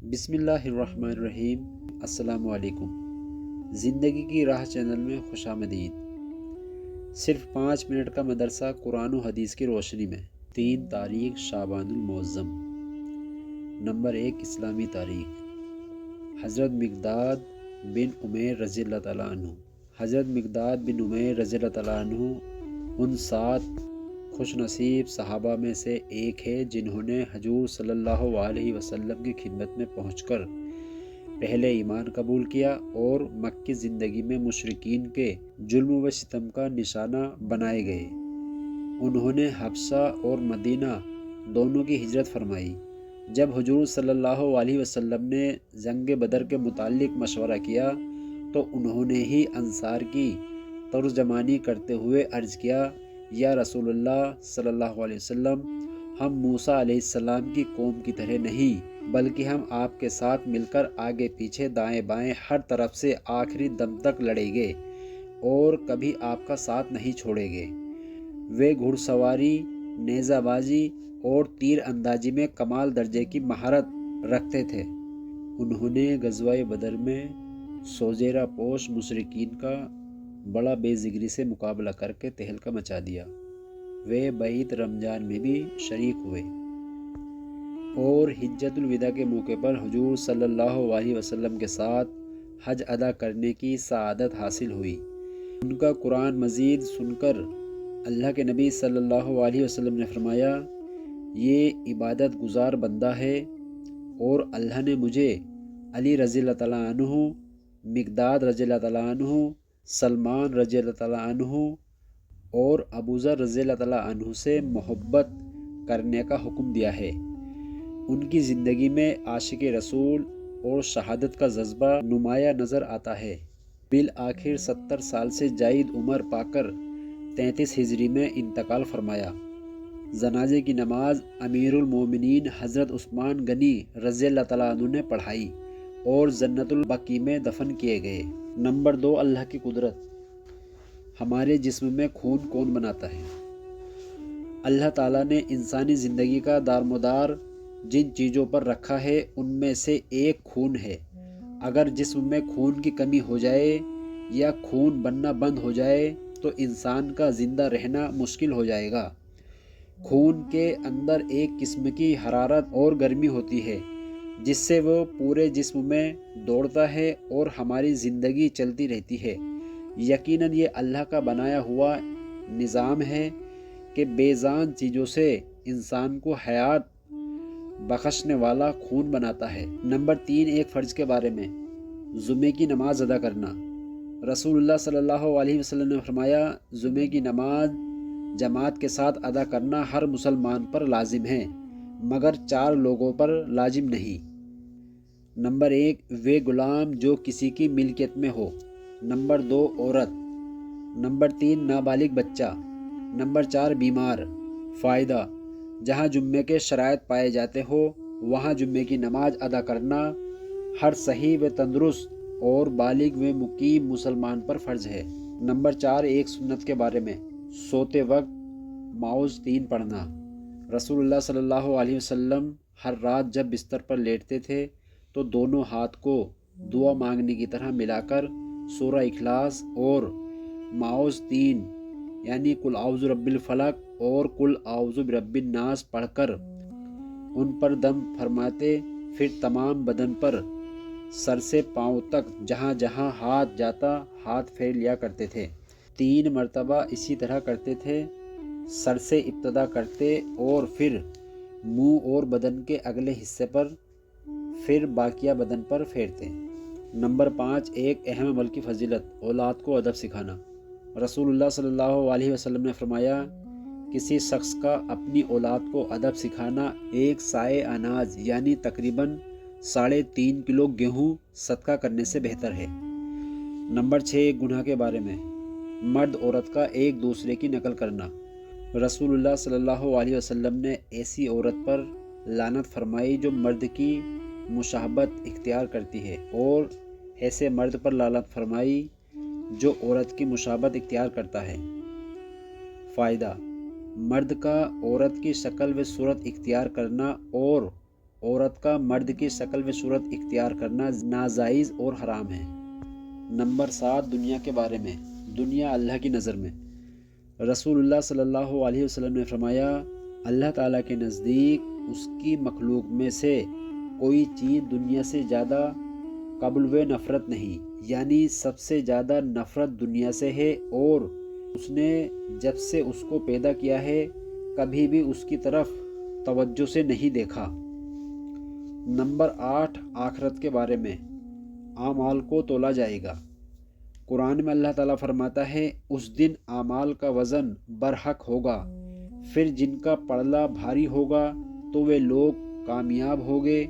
بسم اللہ الرحمن الرحیم۔ السلام علیکم۔ زندگی کی راہ چینل میں خوش آمدید۔ صرف 5 منٹ کا مدرسہ قرآن و حدیث کی روشنی میں۔ 3 تاریخ شعبان المعظم۔ نمبر 1 اسلامی تاریخ۔ حضرت مقداد بن عمیر رضی اللہ تعالیٰ عنہ۔ حضرت مقداد بن عمیر رضی اللہ تعالیٰ عنہ ان 7 خوش نصیب صحابہ میں سے ایک ہے جنہوں نے حضور صلی اللہ علیہ وسلم کی خدمت میں پہنچ کر پہلے ایمان قبول کیا اور مکی زندگی میں مشرکین کے ظلم و ستم کا نشانہ بنائے گئے۔ انہوں نے حبشہ اور مدینہ دونوں کی ہجرت فرمائی۔ جب حضور صلی اللہ علیہ وسلم نے جنگ بدر کے متعلق مشورہ کیا تو انہوں نے ہی انصار کی ترجمانی کرتے ہوئے عرض کیا، یا رسول اللہ صلی اللہ علیہ وسلم، ہم موسیٰ علیہ السلام کی قوم کی طرح نہیں، بلکہ ہم آپ کے ساتھ مل کر آگے پیچھے دائیں بائیں ہر طرف سے آخری دم تک لڑیں گے اور کبھی آپ کا ساتھ نہیں چھوڑیں گے۔ وہ گھڑ سواری، نیزہ بازی اور تیر اندازی میں کمال درجے کی مہارت رکھتے تھے۔ انہوں نے غزوہ بدر میں سوزیرہ پوش مشرکین کا بڑا بے زگری سے مقابلہ کر کے تہلکہ مچا دیا۔ وہ بیعت رمضان میں بھی شریک ہوئے اور حجۃ الوداع کے موقع پر حضور صلی اللہ علیہ وسلم کے ساتھ حج ادا کرنے کی سعادت حاصل ہوئی۔ ان کا قرآن مجید سن کر اللہ کے نبی صلی اللہ علیہ وسلم نے فرمایا، یہ عبادت گزار بندہ ہے اور اللہ نے مجھے علی رضی اللہ تعالیٰ عنہ، مقداد رضی اللہ تعالیٰ عنہ، سلمان رضی اللہ تعالیٰ عنہ اور ابوذر رضی اللہ تعالیٰ عنہ سے محبت کرنے کا حکم دیا ہے۔ ان کی زندگی میں عاشق رسول اور شہادت کا جذبہ نمایاں نظر آتا ہے۔ بالآخر 70 سال سے زائد عمر پا کر 33 ہجری میں انتقال فرمایا۔ جنازے کی نماز امیر المومنین حضرت عثمان غنی رضی اللہ تعالیٰ عنہ نے پڑھائی اور جنت البقیع میں دفن کیے گئے۔ نمبر 2 اللہ کی قدرت۔ ہمارے جسم میں خون کون بناتا ہے؟ اللہ تعالیٰ نے انسانی زندگی کا دارمدار جن چیزوں پر رکھا ہے ان میں سے ایک خون ہے۔ اگر جسم میں خون کی کمی ہو جائے یا خون بننا بند ہو جائے تو انسان کا زندہ رہنا مشکل ہو جائے گا۔ خون کے اندر ایک قسم کی حرارت اور گرمی ہوتی ہے جس سے وہ پورے جسم میں دوڑتا ہے اور ہماری زندگی چلتی رہتی ہے۔ یقیناً یہ اللہ کا بنایا ہوا نظام ہے کہ بے جان چیزوں سے انسان کو حیات بخشنے والا خون بناتا ہے۔ نمبر 3 ایک فرض کے بارے میں، جمعے کی نماز ادا کرنا۔ رسول اللہ صلی اللہ علیہ وسلم نے فرمایا، جمعے کی نماز جماعت کے ساتھ ادا کرنا ہر مسلمان پر لازم ہے مگر 4 لوگوں پر لازم نہیں۔ نمبر 1 وہ غلام جو کسی کی ملکیت میں ہو۔ نمبر 2 عورت۔ نمبر 3 نابالغ بچہ۔ نمبر 4 بیمار۔ فائدہ: جہاں جمعے کے شرائط پائے جاتے ہو وہاں جمعے کی نماز ادا کرنا ہر صحیح و تندرست اور بالغ و مقیم مسلمان پر فرض ہے۔ نمبر 4 ایک سنت کے بارے میں، سوتے وقت معوذ 3 پڑھنا۔ رسول اللہ صلی اللہ علیہ وسلم ہر رات جب بستر پر لیٹتے تھے تو دونوں ہاتھ کو دعا مانگنے کی طرح ملا کر سورہ اخلاص اور معوذ 3 یعنی قل اعوذ برب الفلق اور قل اعوذ برب الناس پڑھ کر ان پر دم فرماتے، پھر تمام بدن پر سر سے پاؤں تک جہاں جہاں ہاتھ جاتا ہاتھ پھیر لیا کرتے تھے۔ 3 مرتبہ اسی طرح کرتے تھے، سر سے ابتدا کرتے اور پھر منہ اور بدن کے اگلے حصے پر، پھر باقیہ بدن پر پھیرتے۔ نمبر 5 ایک اہم عمل کی فضیلت، اولاد کو ادب سکھانا۔ رسول اللہ صلی اللہ علیہ وسلم نے فرمایا، کسی شخص کا اپنی اولاد کو ادب سکھانا ایک سائے اناج یعنی تقریباً 3.5 کلو گیہوں صدقہ کرنے سے بہتر ہے۔ نمبر 6 گناہ کے بارے میں، مرد عورت کا ایک دوسرے کی نقل کرنا۔ رسول اللہ صلی اللہ علیہ وسلم نے ایسی عورت پر لعنت فرمائی جو مرد کی مشابہت اختیار کرتی ہے اور ایسے مرد پر لعنت فرمائی جو عورت کی مشابہت اختیار کرتا ہے۔ فائدہ: مرد کا عورت کی شکل و صورت اختیار کرنا اور عورت کا مرد کی شکل و صورت اختیار کرنا ناجائز اور حرام ہے۔ نمبر 7، دنیا کے بارے میں۔ دنیا اللہ کی نظر میں، رسول اللہ صلی اللہ علیہ وسلم نے فرمایا، اللہ تعالیٰ کے نزدیک اس کی مخلوق میں سے کوئی چیز دنیا سے زیادہ قابل نفرت نہیں، یعنی سب سے زیادہ نفرت دنیا سے ہے، اور اس نے جب سے اس کو پیدا کیا ہے کبھی بھی اس کی طرف توجہ سے نہیں دیکھا۔ نمبر 8، آخرت کے بارے میں۔ اعمال کو تولا جائے گا۔ قرآن میں اللہ تعالیٰ فرماتا ہے، اس دن اعمال کا وزن برحق ہوگا، پھر جن کا پلڑا بھاری ہوگا تو وہ لوگ کامیاب ہوگے،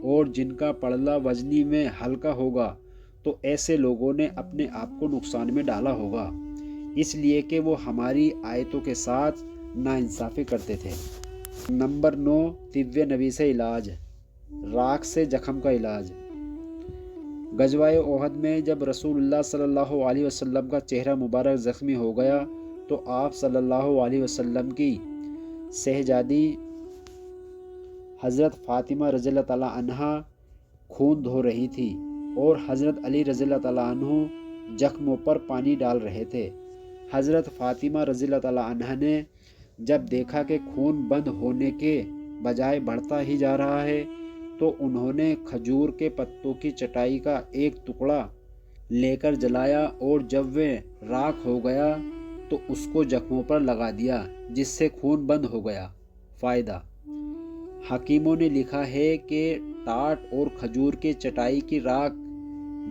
اور جن کا پلڑا وزنی میں ہلکا ہوگا تو ایسے لوگوں نے اپنے آپ کو نقصان میں ڈالا ہوگا، اس لیے کہ وہ ہماری آیتوں کے ساتھ ناانصافی کرتے تھے۔ نمبر 9، طب نبی سے علاج، راکھ سے زخم کا علاج۔ غزوہ احد میں جب رسول اللہ صلی اللہ علیہ وسلم کا چہرہ مبارک زخمی ہو گیا تو آپ صلی اللہ علیہ وسلم کی شہزادی حضرت فاطمہ رضی اللہ تعالیٰ عنہ خون دھو رہی تھی، اور حضرت علی رضی اللہ تعالیٰ عنہ زخموں پر پانی ڈال رہے تھے۔ حضرت فاطمہ رضی اللہ تعالیٰ عنہ نے جب دیکھا کہ خون بند ہونے کے بجائے بڑھتا ہی جا رہا ہے تو انہوں نے کھجور کے پتوں کی چٹائی کا ایک ٹکڑا لے کر جلایا، اور جب وہ راکھ ہو گیا تو اس کو زخموں پر لگا دیا، جس سے خون بند ہو گیا۔ فائدہ: حکیموں نے لکھا ہے کہ ٹاٹ اور کھجور کی چٹائی کی راکھ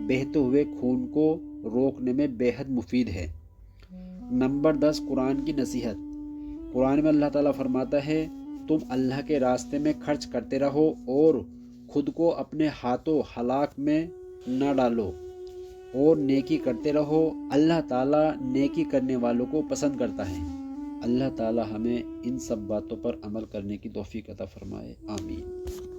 بہتے ہوئے خون کو روکنے میں بہت مفید ہے۔ نمبر 10، قرآن کی نصیحت۔ قرآن میں اللہ تعالیٰ فرماتا ہے، تم اللہ کے راستے میں خرچ کرتے رہو اور خود کو اپنے ہاتھوں ہلاک میں نہ ڈالو، اور نیکی کرتے رہو، اللہ تعالیٰ نیکی کرنے والوں کو پسند کرتا ہے۔ اللہ تعالیٰ ہمیں ان سب باتوں پر عمل کرنے کی توفیق عطا فرمائے، آمین۔